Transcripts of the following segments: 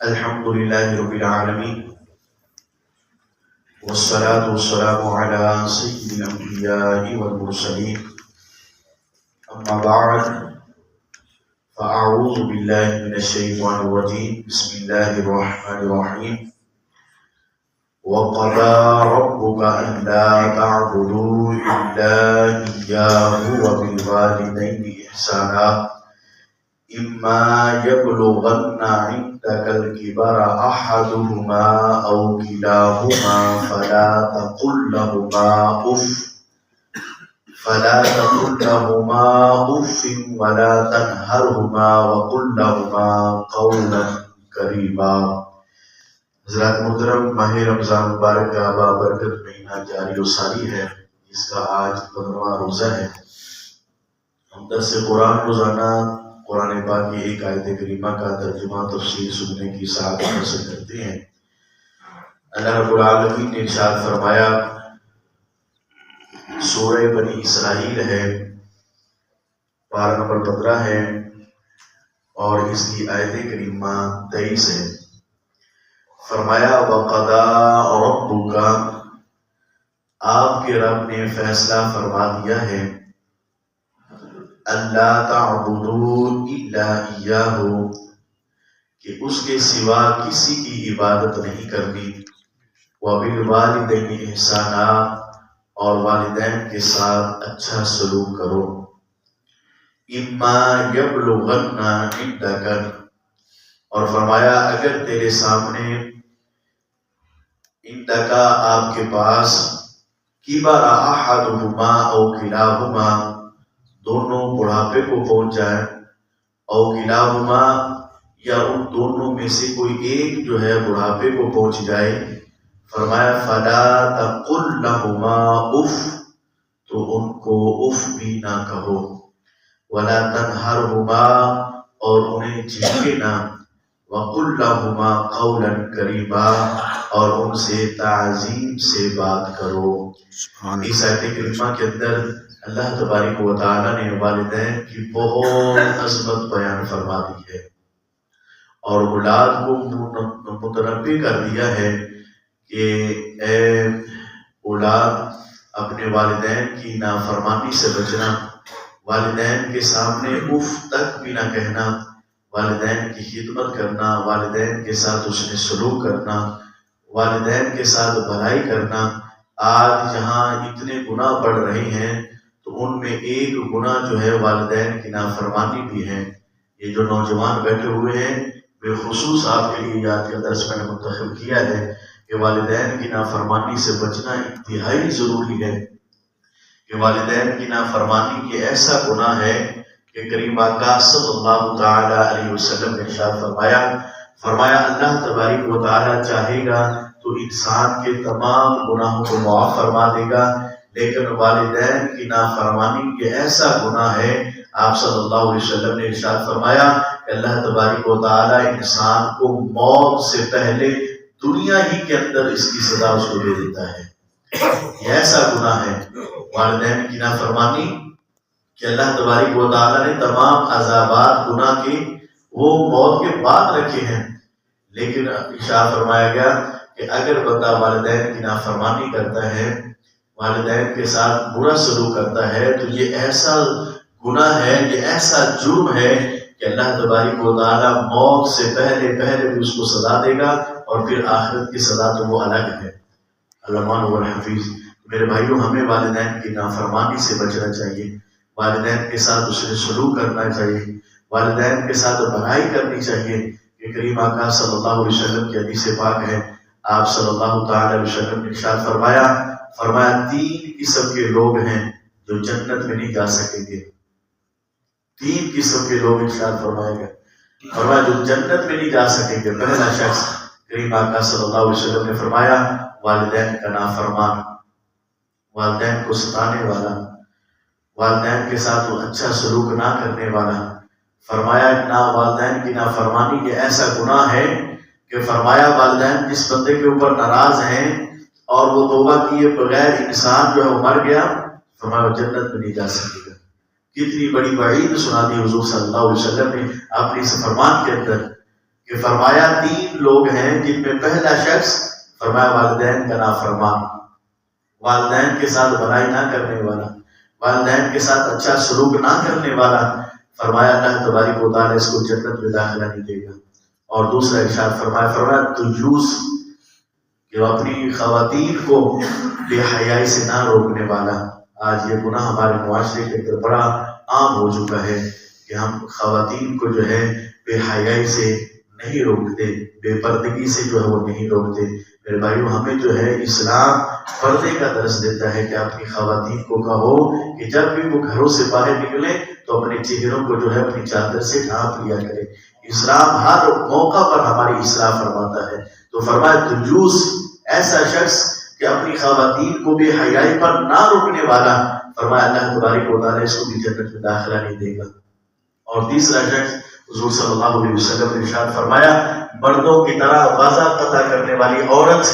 الحمد لله رب العالمين والصلاة والسلام على سيد الأنبياء والمرسلين أما بعد فأعوذ بالله من الشيطان الرجيم بسم الله الرحمن الرحيم وقضى ربك ألا تعبدوا إلا إياه وبالوالدين إحسانا إما يبلغن عندك الكبر أحدهما أو كلاهما فلا تقل لهما أف ولا تنهرهما وقل لهما قولا كريما۔ حضرات محترم، ماہ رمضان مبارک کا بابرکت مہینہ جاری و ساری ہے، جس کا آج 15واں روزہ ہے۔ ہم درس قرآن روزانہ قرآن پاک کی ایک آیت کریمہ کا ترجمہ تفسیر سننے کی سعادت حاصل کرتے ہیں۔ اللہ رب العالمین نے ارشاد فرمایا، سورہ بنی اسرائیل ہے، پارہ نمبر 15 ہے اور اس کی آیت کریمہ 23 ہے۔ فرمایا وَقَضَىٰ رَبُّكَ، آپ کے رب نے فیصلہ فرما دیا ہے، اللہ تعبدوا الا ایاہ، کہ اس کے سوا کسی کی عبادت نہیں کرنی، وبالوالدین احسانا، اور والدین کے ساتھ اچھا سلوک کرو، اما یبلغن عندک، اور فرمایا اگر تیرے سامنے عندک آپ کے پاس کبر احدہما او کلاہما، دونوں بڑھاپے کو پہنچ جائے، او کلاہما، یا ان دونوں میں سے کوئی ایک جو ہے بڑھاپے کو پہنچ جائے، فرمایا فلا تقل لہما اف، تو ان کو اف بھی نہ کہو، ولا تنہرہما، اور انہیں جھڑکے نہ، وقل لہما قولا کریما، اور ان سے تعظیم سے بات کرو۔ اس آیت کریمہ کے اندر اللہ تبارک و تعالیٰ نے والدین کی بہت عظمت بیان فرما دی ہے، اور اولاد کو متنبہ کر دیا ہے کہ اے اولاد، اپنے والدین کی نافرمانی سے بچنا، والدین کے سامنے اف تک بھی نہ کہنا، والدین کی خدمت کرنا، والدین کے ساتھ حسن سلوک کرنا، والدین کے ساتھ بھلائی کرنا۔ آج جہاں اتنے گناہ بڑھ رہے ہیں تو ان میں ایک گناہ جو ہے والدین کی نافرمانی بھی ہے۔ یہ جو نوجوان بیٹھے ہوئے ہیں، بالخصوص آپ کے لیے یاد کا درس میں نے منتخب کیا ہے کہ والدین کی نافرمانی سے بچنا انتہائی ضروری ہے، کہ والدین کی نافرمانی یہ ایسا گناہ ہے کہ کریم آقا صلی اللہ تعالی علیہ وسلم نے ارشاد فرمایا اللہ تبارک و تعالی چاہے گا تو انسان کے تمام گناہوں کو معاف فرما دے گا، لیکن والدین کی نافرمانی یہ ایسا گناہ ہے، آپ صلی اللہ علیہ وسلم نے ارشاد فرمایا کہ اللہ تبارک و تعالی انسان کو موت سے پہلے دنیا ہی کے اندر اس کی سزا اس کو دے دیتا ہے۔ یہ ایسا گناہ ہے والدین کی نافرمانی کہ اللہ تبارک و تعالی نے تمام عذابات گناہ کے وہ موت کے بعد رکھے ہیں، لیکن ارشاد فرمایا گیا کہ اگر بندہ والدین کی نافرمانی کرتا ہے، والدین کے ساتھ برا سلوک کرتا ہے، تو یہ ایسا گناہ ہے، یہ ایسا جرم ہے کہ اللہ تبارک و تعالی موت سے پہلے بھی اس کو سزا دے گا، اور پھر آخرت کی سزا تو وہ الگ ہے۔ علمان والحفیظ، میرے بھائیوں، ہمیں والدین کی نافرمانی سے بچنا چاہیے، والدین کے ساتھ اسے سلوک کرنا چاہیے، والدین کے ساتھ بھلائی کرنی چاہیے۔ کہ کریم آقا صلی اللہ علیہ وسلم کی حدیث پاک ہے، آپ صلی اللہ تعالی علیہ وسلم نے ارشاد فرمایا 3 قسم کے لوگ ہیں جو جنت میں نہیں جا سکیں گے۔ 3 قسم کے لوگ ارشاد فرمایا جو جنت میں نہیں جا سکیں گے۔ پہلا شخص کریم آقا صلی اللہ علیہ وسلم نے فرمایا والدین کا نافرمان، والدین کو ستانے والا، والدین کے ساتھ اچھا سلوک نہ کرنے والا۔ فرمایا والدین کی نافرمانی یہ ایسا گناہ ہے کہ فرمایا والدین جس بندے کے اوپر ناراض ہیں اور وہ توبہ کیے بغیر انسان جو ہے وہ مر گیا، فرمایا وہ جنت میں نہیں جا سکے گا۔ کتنی بڑی وعید سنا دی حضور صلی اللہ علیہ وسلم نے اپنے اس فرمان کے اندر کہ فرمایا 3 لوگ ہیں جن میں پہلا شخص فرمایا والدین کا نافرمان، والدین کے ساتھ برائی نہ کرنے والا، والدین کے ساتھ اچھا سلوک نہ کرنے والا، فرمایا اللہ تبارک و تعالیٰ اس کو جنت میں داخلہ نہیں دے گا۔ اور دوسرا ارشاد فرمایا تجوس، کہ وہ اپنی خواتین کو بے حیائی سے نہ روکنے والا۔ آج یہ گناہ ہمارے معاشرے کے اندر بڑا عام ہو چکا ہے کہ ہم خواتین کو جو ہے بے حیائی سے نہیں روکتے، بے پردگی سے جو ہے وہ نہیں روکتے۔ میرے بھائیو، ہمیں جو ہے اسلام پردے کا درس دیتا ہے کہ اپنی خواتین کو کہو کہ جب بھی وہ گھروں سے باہر نکلے تو اپنے چہروں کو جو ہے اپنی چادر سے ڈھانپ لیا کرے۔ اسلام ہر موقع پر ہماری اصلاح فرماتا ہے۔ تو فرمایا تجوس، ایسا شخص کہ اپنی خواتین کو بے حیائی پر نہ روکنے والا، فرمایا اللہ تبارک و تعالیٰ اس کو بھی جنت میں داخلہ نہیں دے گا۔ اور تیسرا شخص حضور صلی اللہ علیہ وسلم نے ارشاد فرمایا مردوں کی طرح غازہ قطع کرنے والی عورت،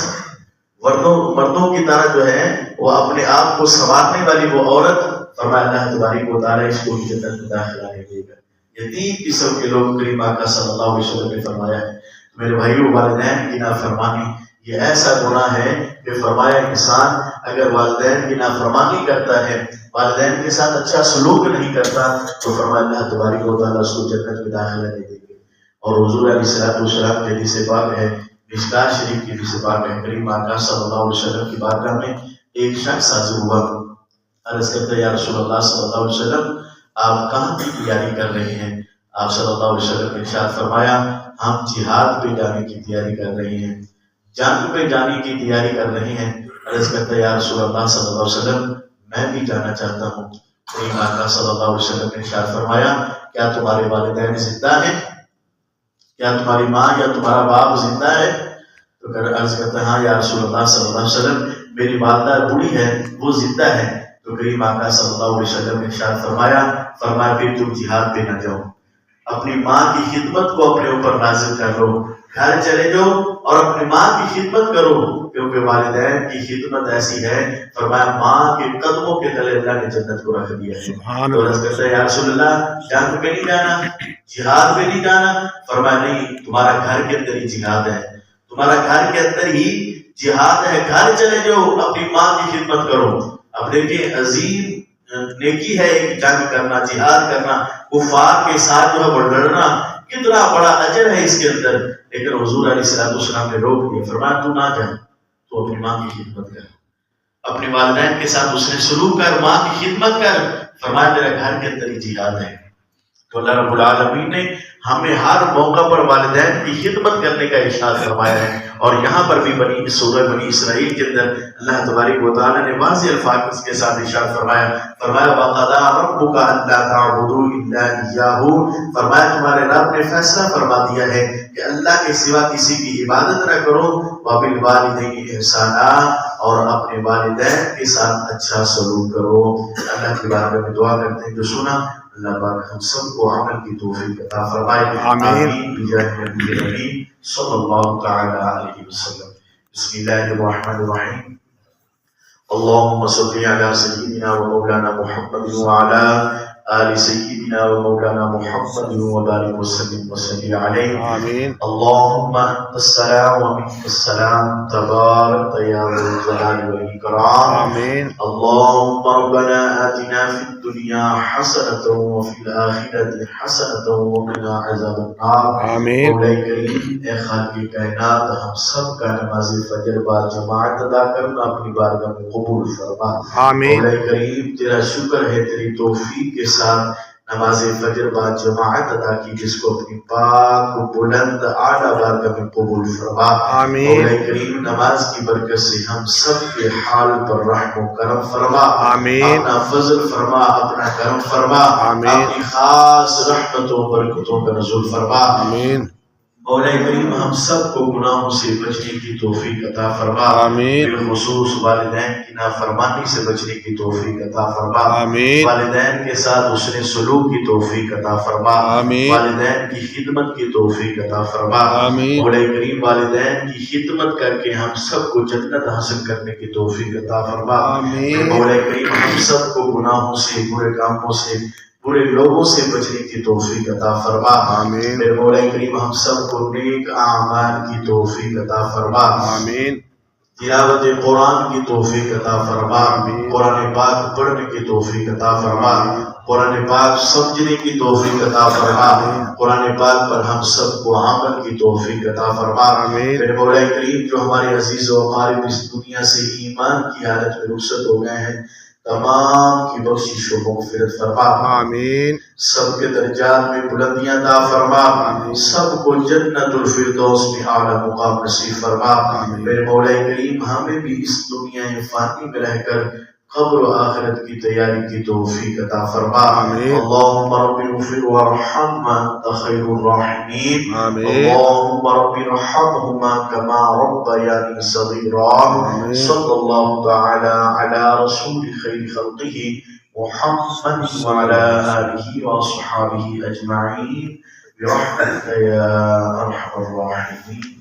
مردوں کی طرح جو ہے وہ اپنے آپ کو سنوارنے والی وہ عورت، فرمایا اللہ تبارک و تعالیٰ اس کو بھی جنت میں داخلہ نہیں دے گا۔ یہ 3 قسم کے لوگ کریم آقا صلی اللہ علیہ وسلم نے فرمایا ہے۔ میرے بھائیو، والدین کی نافرمانی یہ ایسا گناہ ہے کہ فرمایا انسان اگر والدین کی نافرمانی کرتا ہے، والدین کے ساتھ اچھا سلوک نہیں کرتا، تو فرمایا اللہ تبارک و تعالیٰ اس کو جنت میں داخلہ نہیں دے گے۔ اور حضور علیہ السلام کی حدیث پاک ہے، مشکوٰۃ شریف کی حدیث پاک ہے، کریم آقا صلی اللہ علیہ وسلم کی بارگاہ میں ایک شخص حاضر ہوا، عرض کرتا ہے یا رسول اللہ صلی اللہ علیہ وسلم آپ کہاں کی تیاری کر رہے ہیں؟ آپ صلی اللہ علیہ وسلم نے ارشاد فرمایا ہم جہاد پہ جانے کی تیاری کر رہے ہیں، جنگ پہ جانے کی تیاری کر رہے ہیں۔ عرض کرتا ہے یا رسول اللہ صلی اللہ علیہ وسلم میں بھی جانا چاہتا ہوں۔ کریم آقا صلی اللہ علیہ وسلم نے ارشاد فرمایا کیا تمہارے والدین زندہ ہیں؟ کیا تمہاری ماں یا تمہارا باپ زندہ ہے؟ تو عرض کرتا ہے ہاں یا رسول اللہ صلی اللہ علیہ وسلم میری والدہ بوڑھی ہے، وہ زندہ ہے۔ تو کریم آقا صلی اللہ علیہ وسلم نے ارشاد فرمایا پھر تم جہاد پہ نہ جاؤ، اپنی ماں کی خدمت کو اپنے اوپر لازم کر لو، گھر چلے جاؤ اور اپنی ماں کی خدمت کرو، کیونکہ والدین کی خدمت ایسی ہے، فرمایا ماں کے قدموں کے تلے اللہ نے جنت کو رکھ دیا ہے۔ تو عرض کرتا ہے یا رسول اللہ جنگ پہ نہیں جانا، جہاد پہ نہیں جانا؟ فرمایا نہیں، تمہارا گھر کے اندر ہی جہاد ہے، تمہارا گھر کے اندر ہی جہاد ہے، گھر چلے جاؤ اپنی ماں کی خدمت کرو۔ اب دیکھیں عظیم نیکی ہے ایک جنگ کرنا، جہاد کرنا، کفار کے ساتھ جو ہے وہ لڑنا، کتنا بڑا اجر ہے اس کے اندر، لیکن حضور علیہ السلام نے روک دیا، فرمایا تو نہ جا، تو اپنی ماں کی خدمت کر، اپنے والدین کے ساتھ اس نے سلوک کر، ماں کی خدمت کر، فرمایا تیرا گھر کے اندر ہی جہاد ہے۔ تو اللہ رب العالمین نے ہمیں ہر موقع پر والدین کی خدمت کرنے کا ارشاد فرمایا ہے، اور یہاں پر بھی سورہ بنی اسرائیل کے اندر اللہ تبارک و تعالیٰ نے واضح الفاظ کے ساتھ ارشاد فرمایا وَقَضَىٰ رَبُّكَ أَلَّا تَعْبُدُوا إِلَّا إِيَّاهُ، فرمایا تمہارے رب نے فیصلہ فرما دیا ہے کہ اللہ کے سوا کسی کی عبادت نہ کرو، وَبِالْوَالِدَيْنِ إِحْسَانًا، اور اپنے والدین کے ساتھ اچھا سلوک کرو۔ اللہ کی بارگاہ میں دعا کرتے ہیں جو سنا اللہ پاک ہم سب کو عمل کی توفیق عطا فرمائے، آمین بجاہ نبی کریم صلی اللہ تعالی علیہ وسلم۔ بسم اللہ الرحمن الرحیم، اللهم صل على سيدنا ومولانا محمد وعلى آل سيدنا ومولانا محمد وبارك وسلم وسلم عليه، آمين۔ اللهم أنت السلام ومنك السلام، تبارك يا ذو الجلال والإكرام، آمين۔ اللهم ربنا آتنا في الدنيا حسنة وفي الآخرة حسنة وقنا عذاب النار، آمين۔ مولا کریم اے خالق کائنات ہم سب کا نماز فجر بعد جماعت ادا کرنا اپنی بارگاہ میں قبول فرما، آمین۔ مولا کریم تیرا شکر ہے تیری توفیق کے ساتھ نماز فجر بعد جماعت ادا کی، جس کو اپنی پاک بلند اعلیٰ بارگاہ میں قبول فرما، آمین۔ مولا کریم نماز کی برکت سے ہم سب کے حال پر رحم و کرم فرما، آمین۔ اپنا فضل فرما، اپنا کرم فرما، آمین۔ اپنی خاص رحمتوں برکتوں کا نزول فرما، آمین۔ مولا کریم ہم سب کو گناہوں سے بچنے کی توفیق عطا فرما، آمین۔ بالخصوص والدین کی نافرمانی سے بچنے کی توفیق عطا فرما، آمین۔ والدین کے ساتھ حسن سلوک کی توفیق عطا فرما، آمین۔ والدین کی خدمت کی توفیق عطا فرما، آمین۔ مولا کریم والدین کی خدمت کر کے ہم سب کو جنت حاصل کرنے کی توفیق عطا فرما، آمین۔ مولا کریم ہم سب کو گناہوں سے، برے کاموں سے برے لوگوں سے بچنے کی توفیق عطا فرما. آمین. میرے مولا کریم ہم سب کو نیک اعمال کی توفیق عطا فرما. آمین. تلاوت قرآن کی توفیق عطا فرما. آمین. قرآن پاک پڑھنے کی توفیق عطا فرما. قرآن پاک سمجھنے کی توفیق عطا فرما. قرآن پاک پر ہم سب کو عمل کی توفیق عطا فرما. آمین. میرے مولا کریم جو ہمارے عزیز و اقارب اس دنیا سے ایمان کی حالت میں رخصت ہو گئے ہیں تمام کی بخشش و مغفرت فرما. آمین. سب کے درجات میں بلندیاں عطا فرما. سب کو جنت الفردوس میں اعلیٰ مقام نصیب فرما. میرے مولا کریم ہمیں بھی اس دنیا فانی میں رہ کر قبر و آخرت کی تیاری کی توفیق عطا فرما. اللہم رب اغفر وارحم انت خیر الراحمین. اللہم رب ارحمہما کما ربیانی صغیرا. صلی اللہ تعالی علی رسول خیر خلقہ محمد وعلى آله وصحابه أجمعين برحمتك يا أرحم الراحمين.